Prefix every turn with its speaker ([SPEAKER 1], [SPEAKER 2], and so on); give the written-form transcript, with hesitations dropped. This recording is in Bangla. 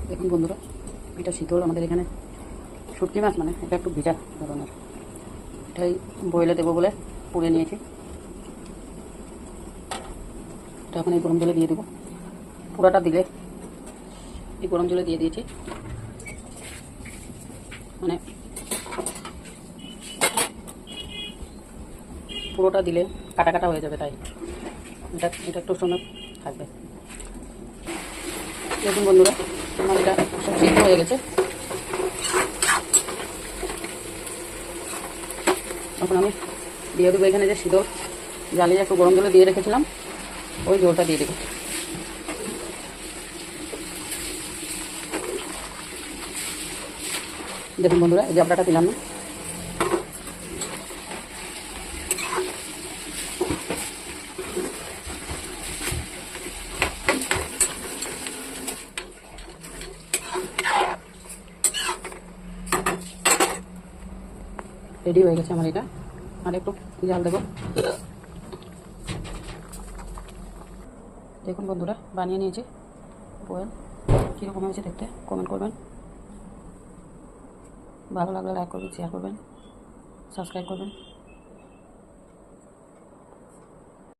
[SPEAKER 1] দেখুন বন্ধুরা, এটা শীতল আমাদের এখানে শুটকি মাছ, মানে এটা একটু ভিজা ধরনের। এটাই বয়েলে দেবো বলে পুড়ে নিয়েছি। এটা এখন এই গরম জলে দিয়ে দেবো। পুরাটা দিলে এই গরম জলে দিয়ে দিয়েছি, মানে পুরোটা দিলে কাটা কাটা হয়ে যাবে, তাই এটা এটা একটু সময় থাকবে। দেখুন বন্ধুরা, আমার এটা সব সিদ্ধ হয়ে গেছে। এখন আমি দিয়ে দেবো এখানে যে শীতল জ্বালিয়ে একটু গরম জলে দিয়ে রেখেছিলাম, ওই জলটা দিয়ে দেবো। দেখুন বন্ধুরা, এই জাবড়াটা দিলাম না। রেডি হয়ে গেছে আমার এটা। আর একটু জাল দেবো। দেখুন বন্ধুরা, বানিয়ে নিয়েছি বয়েল। কীরকম হয়েছে দেখতে কমেন্ট করবেন। ভালো লাগলে লাইক করবেন, শেয়ার করবেন, সাবস্ক্রাইব করবেন।